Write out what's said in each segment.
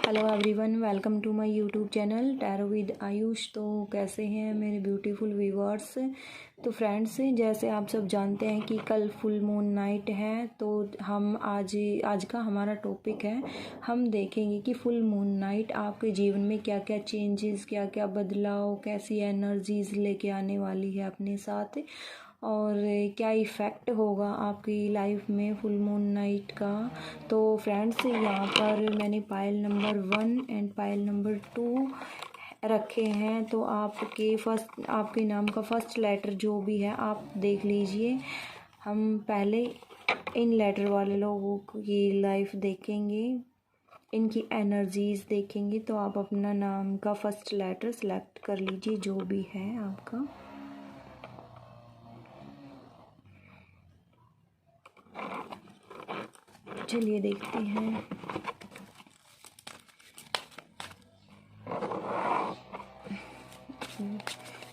Hello everyone, welcome to my YouTube channel tarot with Ayush. तो कैसे हैं मेरे ब्यूटीफुल व्यूअर्स। तो फ्रेंड्स, जैसे आप सब जानते हैं कि कल फुल मून नाइट है, तो हम आज का हमारा टॉपिक है, हम देखेंगे कि फुल मून नाइट आपके जीवन में क्या क्या चेंजेस, क्या क्या बदलाव, कैसी एनर्जीज लेके आने वाली है अपने साथ, और क्या इफ़ेक्ट होगा आपकी लाइफ में फुल मून नाइट का। तो फ्रेंड्स, यहाँ पर मैंने pile number 1 and pile number 2 रखे हैं। तो आपके नाम का फर्स्ट लेटर जो भी है आप देख लीजिए। हम पहले इन लेटर वाले लोगों की लाइफ देखेंगे, इनकी एनर्जीज देखेंगे। तो आप अपना नाम का फर्स्ट लेटर सेलेक्ट कर लीजिए जो भी है आपका। चलिए देखते हैं।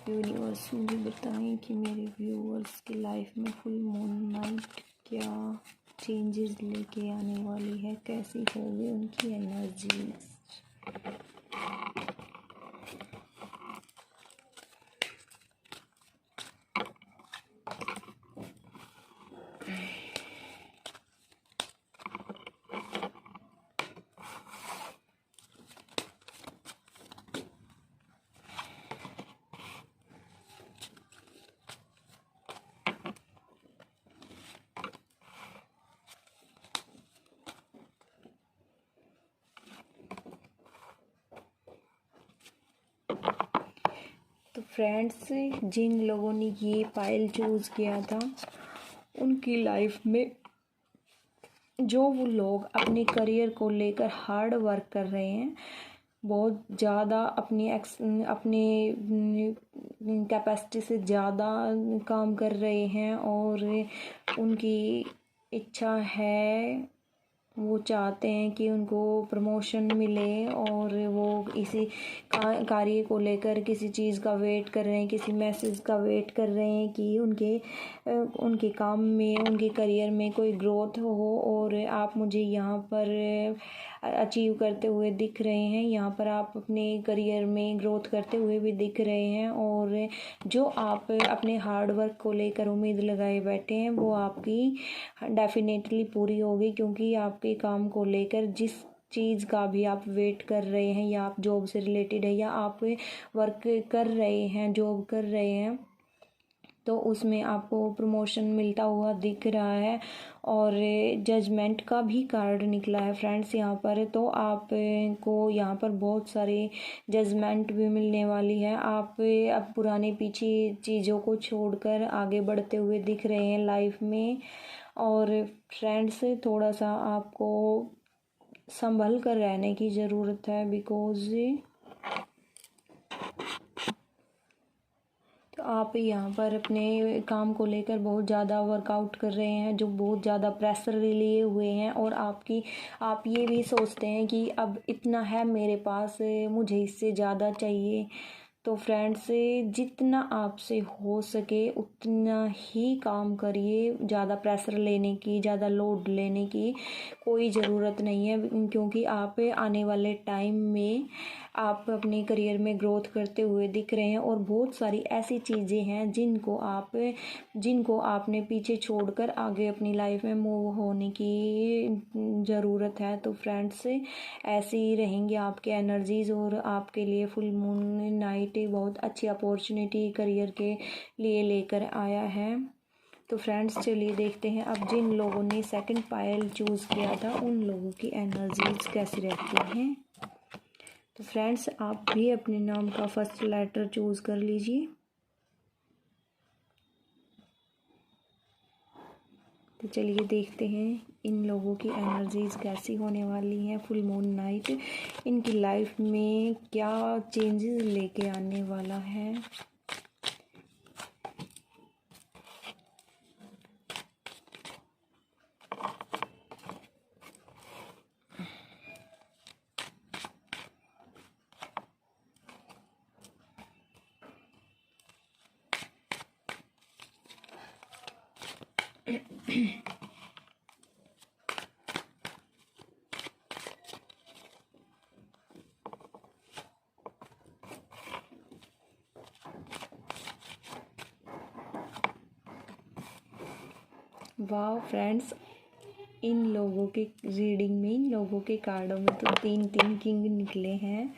यूनिवर्स मुझे बताएं कि मेरे व्यूअर्स की लाइफ में फुल मून नाइट क्या चेंजेस लेके आने वाली है, कैसी होगी उनकी एनर्जीज। तो फ्रेंड्स, जिन लोगों ने ये पायल चूज़ किया था, उनकी लाइफ में जो वो लोग अपने करियर को लेकर हार्ड वर्क कर रहे हैं, बहुत ज़्यादा अपने कैपेसिटी से ज़्यादा काम कर रहे हैं, और उनकी इच्छा है, वो चाहते हैं कि उनको प्रमोशन मिले, और वो इसी कार्य को लेकर किसी चीज़ का वेट कर रहे हैं, किसी मैसेज का वेट कर रहे हैं कि उनके काम में, उनके करियर में कोई ग्रोथ हो। और आप मुझे यहाँ पर अचीव करते हुए दिख रहे हैं, यहाँ पर आप अपने करियर में ग्रोथ करते हुए भी दिख रहे हैं, और जो आप अपने हार्ड वर्क को लेकर उम्मीद लगाए बैठे हैं वो आपकी डेफिनेटली पूरी होगी। क्योंकि आपके काम को लेकर जिस चीज़ का भी आप वेट कर रहे हैं, या आप जॉब से रिलेटेड है, या आप वर्क कर रहे हैं, जॉब कर रहे हैं, तो उसमें आपको प्रमोशन मिलता हुआ दिख रहा है। और जजमेंट का भी कार्ड निकला है फ्रेंड्स यहाँ पर। तो आपको यहाँ पर बहुत सारे जजमेंट भी मिलने वाली है। आप अब पुराने पीछे चीज़ों को छोड़कर आगे बढ़ते हुए दिख रहे हैं लाइफ में। और फ्रेंड्स, थोड़ा सा आपको संभल कर रहने की ज़रूरत है, बिकॉज तो आप यहाँ पर अपने काम को लेकर बहुत ज़्यादा वर्कआउट कर रहे हैं, जो बहुत ज़्यादा प्रेशर लिए हुए हैं, और आप ये भी सोचते हैं कि अब इतना है मेरे पास, मुझे इससे ज़्यादा चाहिए। तो फ्रेंड्स, जितना आपसे हो सके उतना ही काम करिए। ज़्यादा प्रेशर लेने की, ज़्यादा लोड लेने की कोई ज़रूरत नहीं है, क्योंकि आप आने वाले टाइम में आप अपने करियर में ग्रोथ करते हुए दिख रहे हैं, और बहुत सारी ऐसी चीज़ें हैं जिनको आपने पीछे छोड़कर आगे अपनी लाइफ में मूव होने की ज़रूरत है। तो फ्रेंड्स, ऐसे ही रहेंगे आपके एनर्जीज़, और आपके लिए फुल मून नाइट बहुत अच्छी अपॉर्चुनिटी करियर के लिए लेकर आया है। तो फ्रेंड्स, चलिए देखते हैं अब जिन लोगों ने सेकंड पायल चूज़ किया था उन लोगों की एनर्जीज कैसी रहती हैं। तो फ्रेंड्स, आप भी अपने नाम का फर्स्ट लेटर चूज़ कर लीजिए। तो चलिए देखते हैं इन लोगों की एनर्जीज कैसी होने वाली हैं फुल मून नाइट, इनकी लाइफ में क्या चेंजेस लेके आने वाला है। वाह फ्रेंड्स, इन लोगों के रीडिंग में, इन लोगों के कार्डों में तो 3 किंग निकले हैं।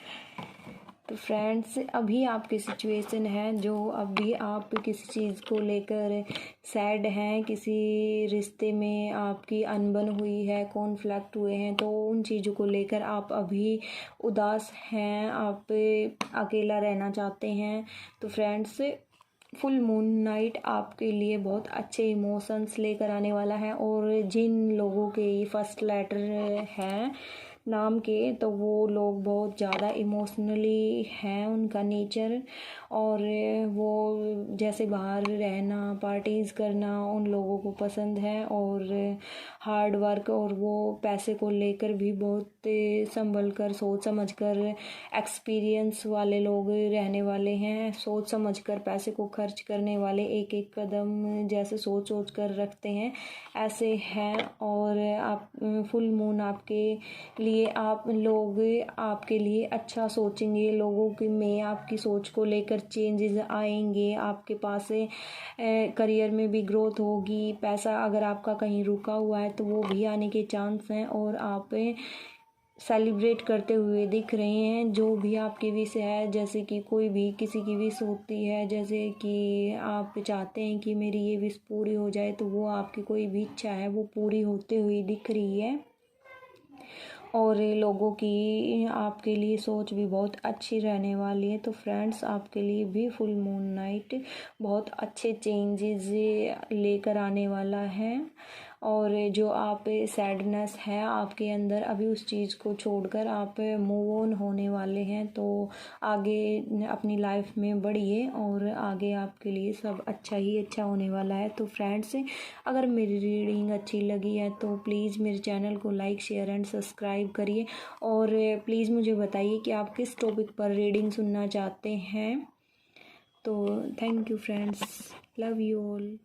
तो फ्रेंड्स, अभी आपकी सिचुएशन है जो अभी आप किसी चीज़ को लेकर सैड हैं, किसी रिश्ते में आपकी अनबन हुई है, कॉन्फ्लिक्ट हुए हैं, तो उन चीज़ों को लेकर आप अभी उदास हैं, आप अकेला रहना चाहते हैं। तो फ्रेंड्स, फुल मून नाइट आपके लिए बहुत अच्छे इमोशंस लेकर आने वाला है। और जिन लोगों के ये फर्स्ट लेटर हैं नाम के, तो वो लोग बहुत ज़्यादा इमोशनली हैं, उनका नेचर, और वो जैसे बाहर रहना, पार्टीज़ करना उन लोगों को पसंद है, और हार्ड वर्क, और वो पैसे को लेकर भी बहुत संभल कर, सोच समझ कर, एक्सपीरियंस वाले लोग रहने वाले हैं, सोच समझ कर पैसे को खर्च करने वाले, एक एक कदम जैसे सोच सोच कर रखते हैं, ऐसे हैं। और आप फुल मून आपके लिए, आप लोग आपके लिए अच्छा सोचेंगे, लोगों की में आपकी सोच को लेकर चेंजेस आएंगे, आपके पास करियर में भी ग्रोथ होगी, पैसा अगर आपका कहीं रुका हुआ है तो वो भी आने के चांस हैं, और आप सेलिब्रेट करते हुए दिख रहे हैं। जो भी आपकी विश है, जैसे कि कोई भी किसी की विश होती है, जैसे कि आप चाहते हैं कि मेरी ये विश पूरी हो जाए, तो वो आपकी कोई भी इच्छा है वो पूरी होते हुए दिख रही है। और लोगों की आपके लिए सोच भी बहुत अच्छी रहने वाली है। तो फ्रेंड्स, आपके लिए भी फुल मून नाइट बहुत अच्छे चेंजेस लेकर आने वाला है। और जो आप सैडनेस है आपके अंदर, अभी उस चीज़ को छोड़कर आप मूव ऑन होने वाले हैं। तो आगे अपनी लाइफ में बढ़िए, और आगे आपके लिए सब अच्छा ही अच्छा होने वाला है। तो फ्रेंड्स, अगर मेरी रीडिंग अच्छी लगी है तो प्लीज़ मेरे चैनल को लाइक, शेयर एंड सब्सक्राइब करिए, और प्लीज़ मुझे बताइए कि आप किस टॉपिक पर रीडिंग सुनना चाहते हैं। तो thank you friends, love you all.